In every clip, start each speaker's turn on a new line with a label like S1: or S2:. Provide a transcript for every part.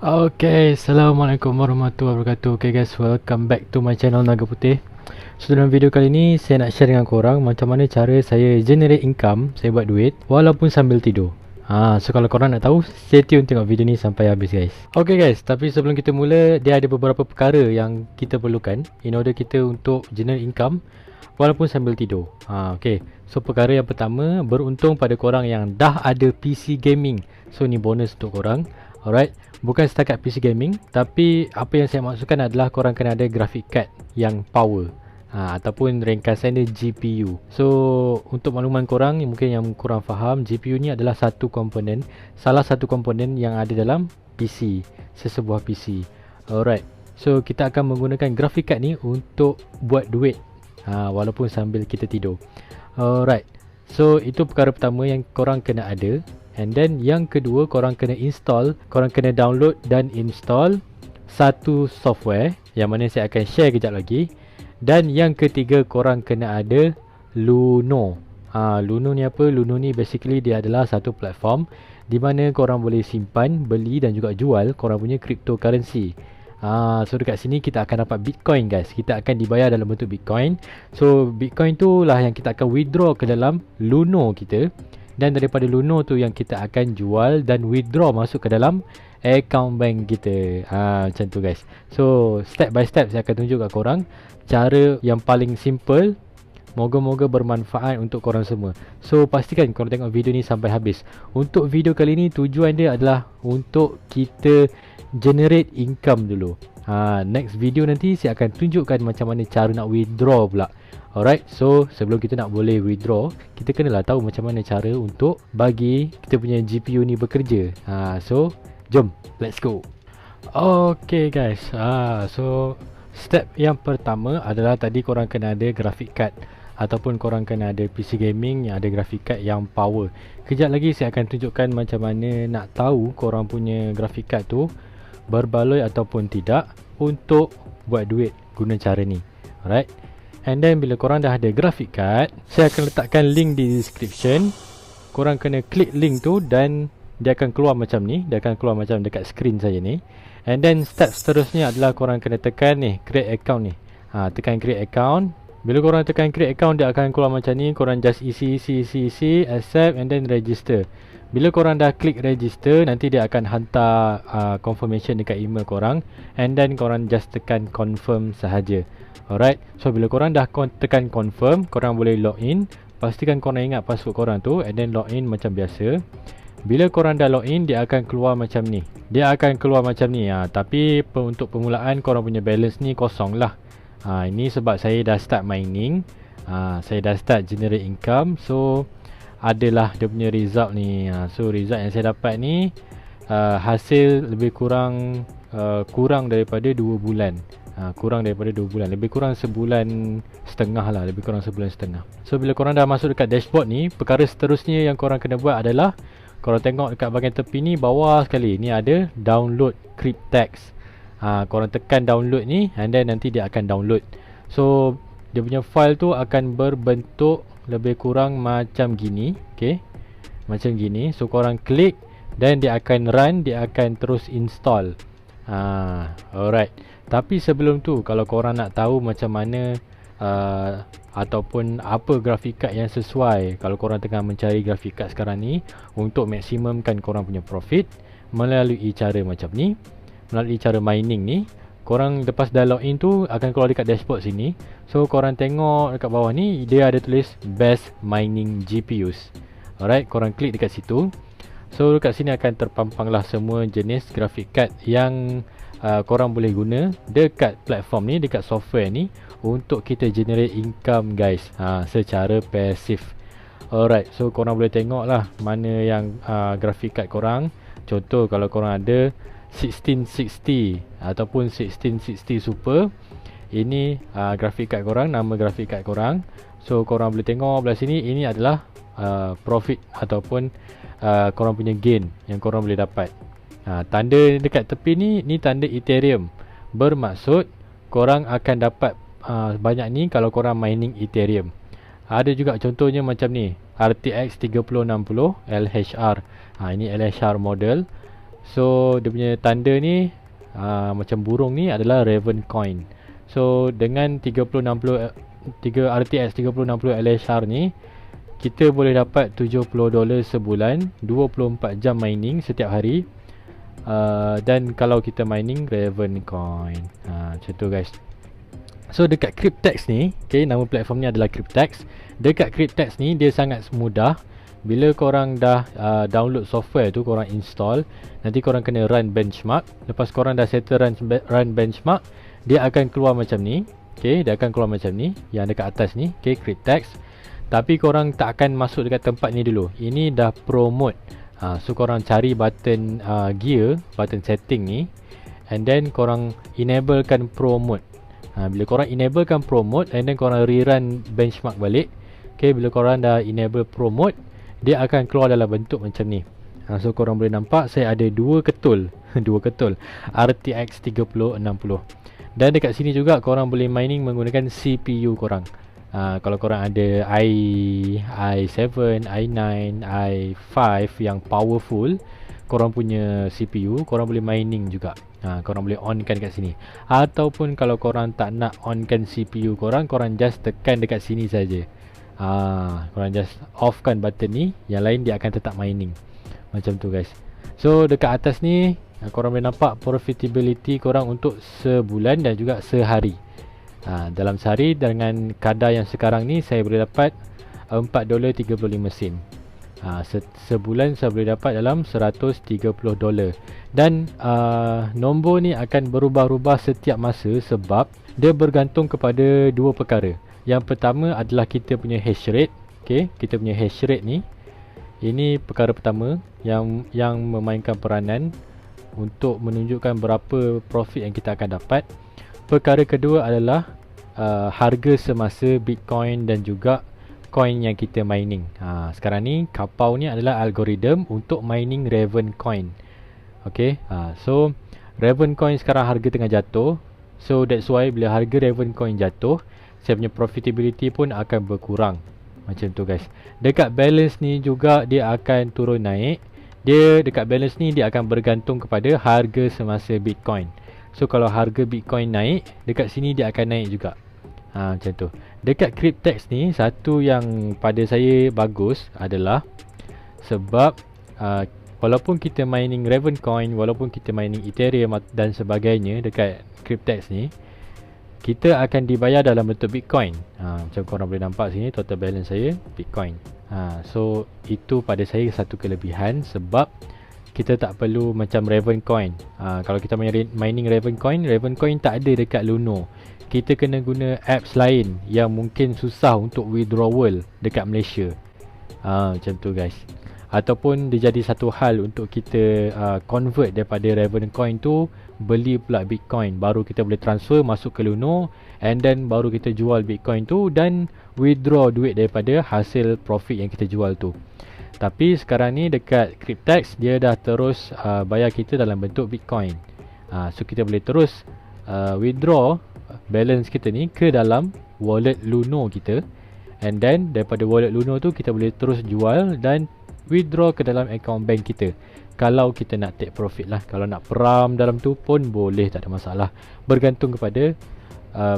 S1: Assalamualaikum warahmatullahi wabarakatuh. Okay guys, welcome back to my channel Naga Putih. So dalam video kali ni saya nak share dengan korang macam mana cara saya generate income, saya buat duit walaupun sambil tidur. So kalau korang nak tahu, stay tune tengok video ni sampai habis guys. Okay guys, tapi sebelum kita mula, dia ada beberapa perkara yang kita perlukan in order kita untuk generate income walaupun sambil tidur. Okay, so perkara yang pertama, beruntung pada korang yang dah ada PC gaming. So ni bonus untuk korang. Alright, bukan setakat PC gaming, tapi apa yang saya maksudkan adalah korang kena ada graphic card yang power, ataupun ringkasannya GPU. So untuk makluman korang, mungkin yang korang faham, GPU ni adalah salah satu komponen yang ada dalam PC, sesebuah PC. Alright, so kita akan menggunakan graphic card ni untuk buat duit walaupun sambil kita tidur. Alright, so itu perkara pertama yang korang kena ada. And then yang kedua, korang kena download dan install satu software yang mana saya akan share kejap lagi. Dan yang ketiga, korang kena ada Luno. Luno ni apa? Luno ni basically dia adalah satu platform di mana korang boleh simpan, beli dan juga jual korang punya cryptocurrency. So dekat sini kita akan dapat Bitcoin guys. Kita akan dibayar dalam bentuk Bitcoin. So Bitcoin tu lah yang kita akan withdraw ke dalam Luno kita. Dan daripada Luno tu yang kita akan jual dan withdraw masuk ke dalam account bank kita. Macam tu guys. So step by step saya akan tunjuk kat korang cara yang paling simple. Moga-moga bermanfaat untuk korang semua. So pastikan korang tengok video ni sampai habis. Untuk video kali ni tujuan dia adalah untuk kita generate income dulu. Next video nanti saya akan tunjukkan macam mana cara nak withdraw pula. Alright, so sebelum kita nak boleh withdraw, kita kenalah tahu macam mana cara untuk bagi kita punya GPU ni bekerja. So jom, let's go. Okay guys, so step yang pertama adalah tadi korang kena ada graphic card, ataupun korang kena ada PC gaming yang ada graphic card yang power. Kejap lagi saya akan tunjukkan macam mana nak tahu korang punya graphic card tu berbaloi ataupun tidak untuk buat duit guna cara ni. Alright, and then bila korang dah ada graphic card, saya akan letakkan link di description. Korang kena klik link tu dan dia akan keluar macam ni. Dia akan keluar macam dekat screen saya ni. And then step seterusnya adalah korang kena tekan ni, create account ni. Tekan create account. Bila korang tekan create account, dia akan keluar macam ni. Korang just isi, accept and then register. Bila korang dah klik register, nanti dia akan hantar confirmation dekat email korang. And then korang just tekan confirm sahaja. Alright, so bila korang dah tekan confirm, korang boleh login. Pastikan korang ingat password korang tu, and then login macam biasa. Bila korang dah login, dia akan keluar macam ni. Tapi untuk permulaan korang punya balance ni kosong lah. Ini sebab saya dah start mining, saya dah start generate income. So adalah dia punya result ni. So result yang saya dapat ni, hasil lebih kurang daripada 2 bulan. Lebih kurang sebulan setengah lah. So bila korang dah masuk dekat dashboard ni, perkara seterusnya yang korang kena buat adalah korang tengok dekat bahagian tepi ni, bawah sekali ni ada download Cryptex. Korang tekan download ni, and then nanti dia akan download. So dia punya file tu akan berbentuk lebih kurang macam gini. Okay, macam gini. So korang klik dan dia akan run, dia akan terus install. Alright, tapi sebelum tu, kalau korang nak tahu macam mana ataupun apa graphic card yang sesuai, kalau korang tengah mencari graphic card sekarang ni untuk maksimumkan korang punya profit melalui cara macam ni, melalui cara mining ni, korang lepas dah login tu akan keluar dekat dashboard sini. So korang tengok dekat bawah ni, dia ada tulis best mining GPUs. Alright, korang klik dekat situ. So dekat sini akan terpampanglah semua jenis graphic card yang korang boleh guna dekat platform ni, dekat software ni, untuk kita generate income guys, secara pasif. Alright, so korang boleh tengok lah mana yang graphic card korang. Contoh kalau korang ada 1660 ataupun 1660 Super, ini graphic card korang, nama graphic card korang. So korang boleh tengok belah sini, ini adalah profit ataupun korang punya gain yang korang boleh dapat. Tanda dekat tepi ni tanda Ethereum. Bermaksud korang akan dapat banyak ni kalau korang mining Ethereum. Ada juga contohnya macam ni, RTX 3060 LHR. Ini LHR model. So dia punya tanda ni macam burung ni adalah Raven Coin. So dengan 3060 RTX 3060 LHR ni, kita boleh dapat $70 sebulan, 24 jam mining setiap hari. Dan kalau kita mining Raven Coin, macam tu guys. So dekat Cryptex ni, okay, nama platform ni adalah Cryptex. Dekat Cryptex ni dia sangat mudah. Bila korang dah download software tu, korang install, nanti korang kena run benchmark. Lepas korang dah settle run benchmark, dia akan keluar macam ni. Okay, dia akan keluar macam ni, yang dekat atas ni, okay, Cryptex. Tapi korang tak akan masuk dekat tempat ni dulu. Ini dah pro mode. So korang cari button gear, button setting ni, and then korang enablekan pro mode. Bila korang enablekan pro mode, and then korang rerun benchmark balik, okay, bila korang dah enable pro mode, dia akan keluar dalam bentuk macam ni. So korang boleh nampak saya ada dua ketul dua ketul RTX 3060. Dan dekat sini juga korang boleh mining menggunakan CPU korang. Kalau korang ada i7, i9, i5 yang powerful, korang punya CPU, korang boleh mining juga. Korang boleh onkan kat sini. Ataupun kalau korang tak nak onkan CPU korang, korang just tekan dekat sini saja. Korang just offkan button ni, yang lain dia akan tetap mining. Macam tu guys. So dekat atas ni korang boleh nampak profitability korang untuk sebulan dan juga sehari. Dalam sehari dengan kadar yang sekarang ni, saya boleh dapat $4.35. Sebulan saya boleh dapat dalam $130. Dan nombor ni akan berubah-ubah setiap masa sebab dia bergantung kepada dua perkara. Yang pertama adalah kita punya hash rate. Okay, kita punya hash rate ni, ini perkara pertama yang memainkan peranan untuk menunjukkan berapa profit yang kita akan dapat. Perkara kedua adalah harga semasa Bitcoin dan juga coin yang kita mining. Sekarang ni Kapau ni adalah algoritma untuk mining Raven Coin. Okay, so Raven Coin sekarang harga tengah jatuh. So that's why bila harga Raven Coin jatuh, saya punya profitability pun akan berkurang. Macam tu guys. Dekat balance ni juga dia akan turun naik. Dia dekat balance ni dia akan bergantung kepada harga semasa Bitcoin. So kalau harga Bitcoin naik, dekat sini dia akan naik juga. Macam tu. Dekat Cryptex ni, satu yang pada saya bagus adalah sebab walaupun kita mining Raven Coin, walaupun kita mining Ethereum dan sebagainya dekat Cryptex ni, kita akan dibayar dalam bentuk Bitcoin. Macam korang boleh nampak sini, total balance saya Bitcoin. So itu pada saya satu kelebihan sebab kita tak perlu macam Raven Coin. Kalau kita mining Raven Coin tak ada dekat Luno. Kita kena guna apps lain yang mungkin susah untuk withdrawal dekat Malaysia. Macam tu guys. Ataupun dia jadi satu hal untuk kita convert daripada Raven Coin tu, beli pula Bitcoin, baru kita boleh transfer masuk ke Luno, and then baru kita jual Bitcoin tu dan withdraw duit daripada hasil profit yang kita jual tu. Tapi sekarang ni dekat Cryptex dia dah terus bayar kita dalam bentuk Bitcoin. So kita boleh terus withdraw balance kita ni ke dalam wallet Luno kita, and then daripada wallet Luno tu kita boleh terus jual dan withdraw ke dalam account bank kita. Kalau kita nak take profit lah. Kalau nak peram dalam tu pun boleh, tak ada masalah. Bergantung kepada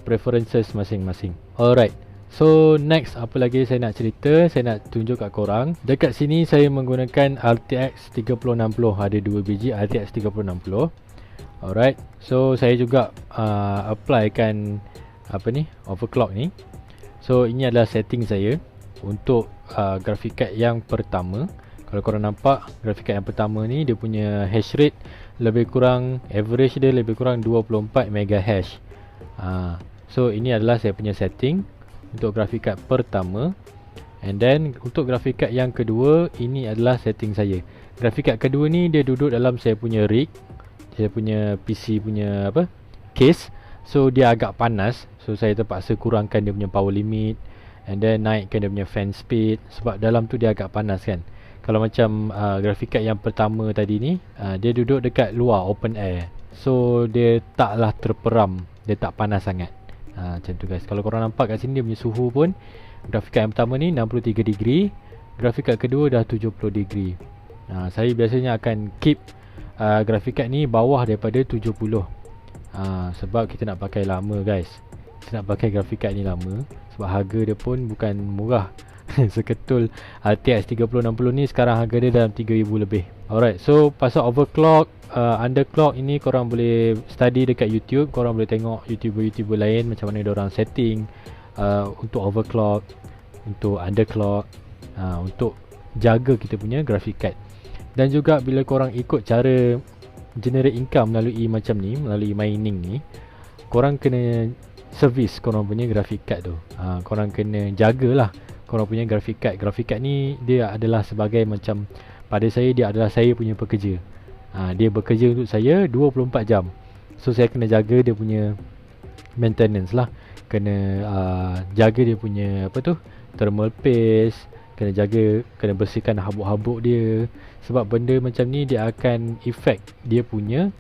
S1: preferences masing-masing. Alright, so next apa lagi saya nak cerita, saya nak tunjuk kat korang. Dekat sini saya menggunakan RTX 3060. Ada 2 biji RTX 3060. Alright, so saya juga applykan overclock ni. So ini adalah setting saya untuk graphic card yang pertama. Kalau korang nampak graphic card yang pertama ni, dia punya hash rate lebih kurang, average dia lebih kurang 24 MHz. So ini adalah saya punya setting untuk graphic card pertama. And then untuk graphic card yang kedua, ini adalah setting saya. Graphic card kedua ni dia duduk dalam saya punya rig, saya punya PC punya case. So dia agak panas, so saya terpaksa kurangkan dia punya power limit, and then naikkan dia punya fan speed sebab dalam tu dia agak panas kan. Kalau macam graphic card yang pertama tadi ni, dia duduk dekat luar open air, so dia taklah terperam, dia tak panas sangat. Macam tu guys. Kalau korang nampak kat sini dia punya suhu pun, graphic card yang pertama ni 63 degree, graphic card kedua dah 70 degree. Saya biasanya akan keep graphic card ni bawah daripada 70. Sebab kita nak pakai lama guys. Kita nak pakai graphic card ni lama sebab harga dia pun bukan murah. Seketul RTX 3060 ni sekarang harga dia dalam 3000 lebih. Alright, so pasal overclock, underclock ini korang boleh study dekat YouTube. Korang boleh tengok YouTuber-YouTuber lain macam mana diorang setting untuk overclock, untuk underclock, untuk jaga kita punya graphic card. Dan juga bila korang ikut cara generate income melalui macam ni, melalui mining ni, korang kena service korang punya graphic card tu. Korang kena jagalah korang punya graphic card. Graphic card ni dia adalah sebagai macam, pada saya dia adalah saya punya pekerja. Dia bekerja untuk saya 24 jam. So saya kena jaga dia punya maintenance lah. Kena jaga dia punya apa tu, thermal paste, kena jaga, kena bersihkan habuk-habuk dia. Sebab benda macam ni dia akan effect dia punya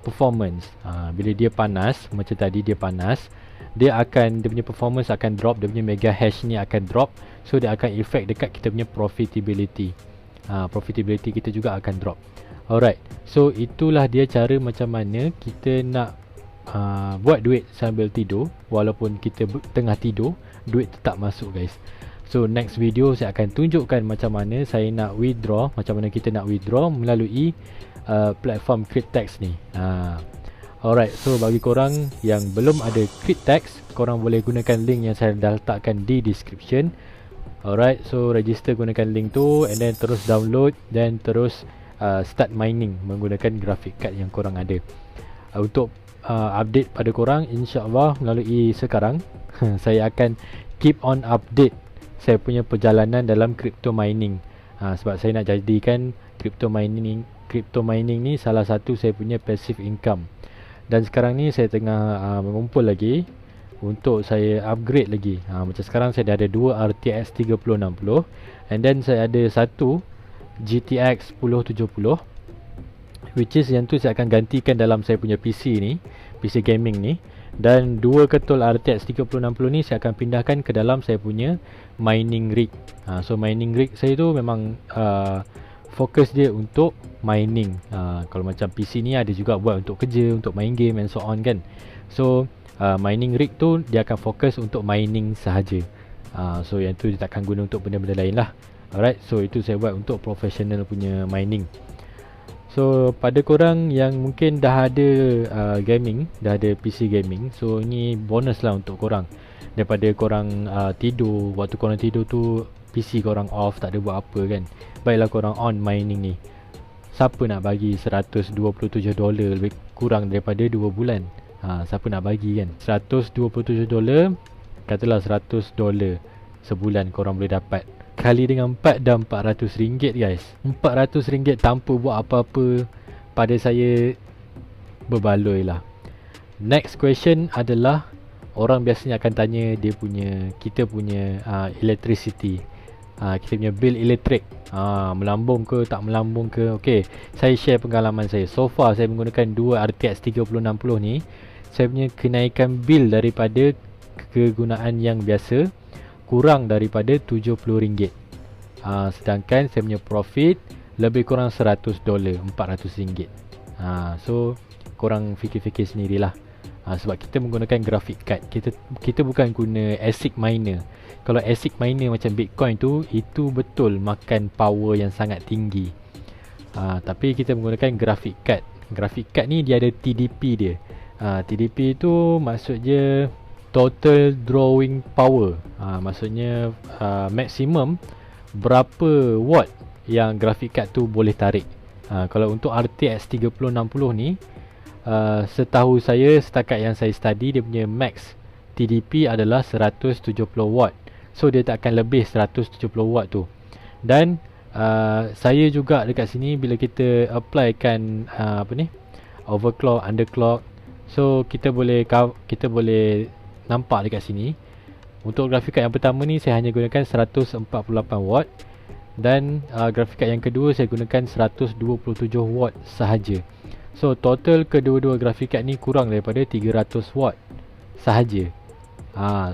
S1: performance. Bila dia panas, macam tadi dia panas, dia punya performance akan drop, dia punya mega hash ni akan drop. So dia akan effect dekat kita punya profitability. Profitability kita juga akan drop. Alright, so itulah dia cara macam mana kita nak buat duit sambil tidur. Walaupun kita tengah tidur, duit tetap masuk guys. So next video saya akan tunjukkan macam mana saya nak withdraw, macam mana kita nak withdraw melalui platform Cryptex ni. Alright, so bagi korang yang belum ada Cryptex, korang boleh gunakan link yang saya dah letakkan di description. Alright, so register gunakan link tu, and then terus download, dan terus start mining menggunakan graphic card yang korang ada. Untuk update pada korang, insyaAllah melalui sekarang saya akan keep on update saya punya perjalanan dalam crypto mining. Sebab saya nak jadikan crypto mining ni salah satu saya punya passive income. Dan sekarang ni saya tengah mengumpul lagi untuk saya upgrade lagi. Macam sekarang saya dah ada 2 RTX 3060, and then saya ada satu GTX 1070, which is yang tu saya akan gantikan dalam saya punya PC ni, PC gaming ni. Dan 2 ketul RTX 3060 ni saya akan pindahkan ke dalam saya punya mining rig. So mining rig saya tu memang fokus dia untuk mining. Kalau macam PC ni ada juga buat untuk kerja, untuk main game and so on kan. So mining rig tu dia akan fokus untuk mining sahaja. So yang tu dia takkan guna untuk benda-benda lain lah. Alright, so itu saya buat untuk professional punya mining. So pada korang yang mungkin dah ada gaming, dah ada PC gaming, so ini bonus lah untuk korang. Daripada korang tidur, waktu korang tidur tu PC korang off, tak ada buat apa kan, baiklah korang on mining ni. Siapa nak bagi $127 lebih kurang daripada 2 bulan? Siapa nak bagi kan? $127, katalah $100 sebulan korang boleh dapat. Kali dengan 4 dah RM400 guys. RM400 tanpa buat apa-apa, pada saya berbaloi lah. Next question adalah, orang biasanya akan tanya kita punya electricity, kita punya bill elektrik, melambung ke tak melambung ke. Okay, saya share pengalaman saya. So far saya menggunakan 2 RTX 3060 ni, saya punya kenaikan bil daripada kegunaan yang biasa kurang daripada RM70. Sedangkan saya punya profit lebih kurang $100, RM400. So korang fikir-fikir sendirilah. Sebab kita menggunakan graphic card, kita bukan guna ASIC miner. Kalau ASIC miner macam Bitcoin tu, itu betul makan power yang sangat tinggi. Tapi kita menggunakan graphic card. Graphic card ni dia ada TDP dia. TDP tu maksudnya total drawing power. Maksudnya maksimum berapa watt yang graphic card tu boleh tarik. Kalau untuk RTX 3060 ni, setahu saya, setakat yang saya study, dia punya max TDP adalah 170 watt. So dia tak akan lebih 170 watt tu. Dan saya juga dekat sini, bila kita applykan overclock, underclock, so kita boleh nampak dekat sini. Untuk graphic card yang pertama ni saya hanya gunakan 148 watt, dan graphic card yang kedua saya gunakan 127 watt sahaja. So total kedua-dua graphic card ni kurang daripada 300 watt sahaja.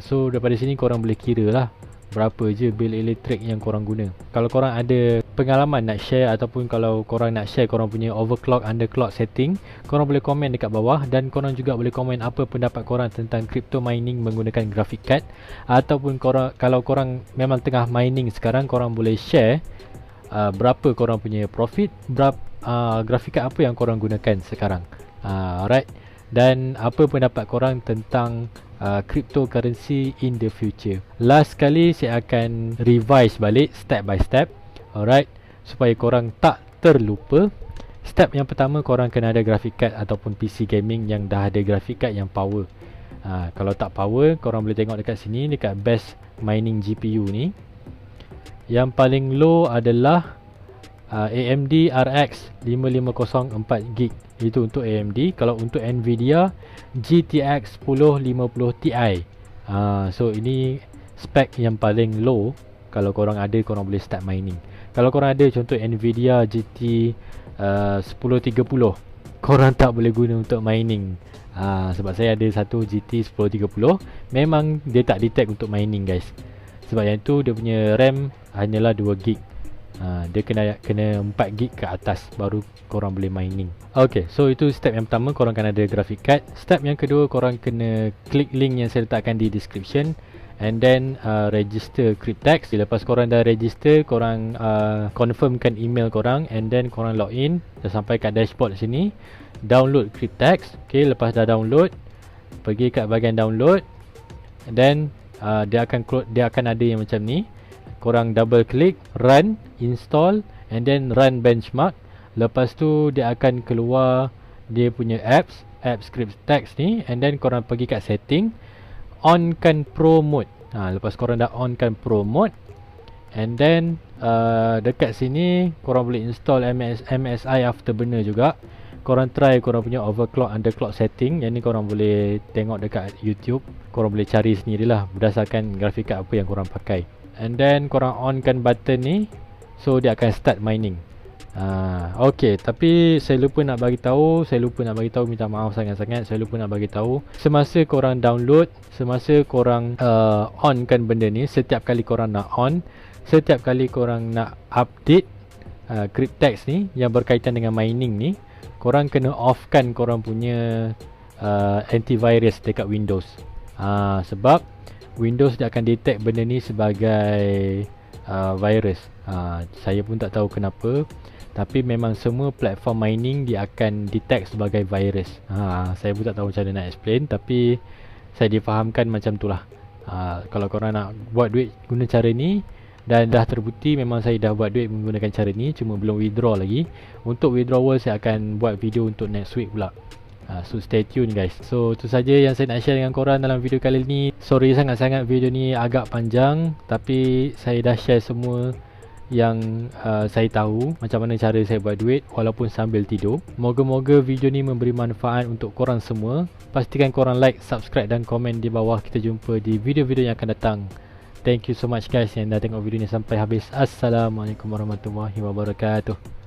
S1: So daripada sini korang boleh kira lah berapa je bil elektrik yang korang guna. Kalau korang ada pengalaman nak share, ataupun kalau korang nak share korang punya overclock, underclock setting, korang boleh komen dekat bawah. Dan korang juga boleh komen apa pendapat korang tentang crypto mining menggunakan graphic card. Ataupun korang, kalau korang memang tengah mining sekarang, korang boleh share berapa korang punya profit, berapa graphic card apa yang korang gunakan sekarang. Alright. Dan apa pendapat korang tentang cryptocurrency in the future. Last kali saya akan revise balik step by step. Alright, supaya korang tak terlupa. Step yang pertama, korang kena ada graphic card ataupun PC gaming yang dah ada graphic card yang power. Kalau tak power, korang boleh tengok dekat sini, dekat best mining GPU ni. Yang paling low adalah AMD RX 550 4GB. Itu untuk AMD. Kalau untuk Nvidia, GTX 1050 Ti. So ini spek yang paling low. Kalau korang ada, korang boleh start mining. Kalau korang ada contoh Nvidia GT 1030, korang tak boleh guna untuk mining. Sebab saya ada satu GT 1030, memang dia tak detect untuk mining guys. Sebab yang tu dia punya RAM hanyalah 2GB. Dia kena 4GB ke atas baru korang boleh mining. Okay, so itu step yang pertama, korang kena ada graphic card. Step yang kedua, korang kena klik link yang saya letakkan di description, and then register Cryptex. Lepas korang dah register, korang confirmkan email korang, and then korang login. Dah sampai kat dashboard sini, download Cryptex. Okay, lepas dah download, pergi kat bahagian download, and then dia akan ada yang macam ni. Korang double click, run, install, and then run benchmark. Lepas tu dia akan keluar dia punya apps Cryptex ni, and then korang pergi kat setting, onkan pro mode. Lepas korang dah onkan pro mode, and then dekat sini korang boleh install MSI Afterburner juga. Korang try korang punya overclock, underclock setting. Yang ni korang boleh tengok dekat YouTube. Korang boleh cari sendirilah berdasarkan grafik card apa yang korang pakai. And then korang onkan button ni, so dia akan start mining. Okay, tapi saya lupa nak bagi tahu, minta maaf sangat-sangat, saya lupa nak bagi tahu. Semasa korang download, semasa korang onkan benda ni, setiap kali korang nak on, setiap kali korang nak update Cryptex ni yang berkaitan dengan mining ni, korang kena offkan korang punya antivirus dekat Windows. Sebab Windows dia akan detect benda ni sebagai virus. Saya pun tak tahu kenapa, tapi memang semua platform mining dia akan detect sebagai virus. Saya pun tak tahu macam mana nak explain, tapi saya difahamkan macam tu lah. Kalau korang nak buat duit guna cara ni, dan dah terbukti memang saya dah buat duit menggunakan cara ni, cuma belum withdraw lagi. Untuk withdrawal saya akan buat video untuk next week pula. So stay tune guys. So itu saja yang saya nak share dengan korang dalam video kali ni. Sorry sangat-sangat video ni agak panjang, tapi saya dah share semua yang saya tahu macam mana cara saya buat duit walaupun sambil tidur. Moga-moga video ni memberi manfaat untuk korang semua. Pastikan korang like, subscribe dan komen di bawah. Kita jumpa di video-video yang akan datang. Thank you so much guys yang dah tengok video ni sampai habis. Assalamualaikum warahmatullahi wabarakatuh.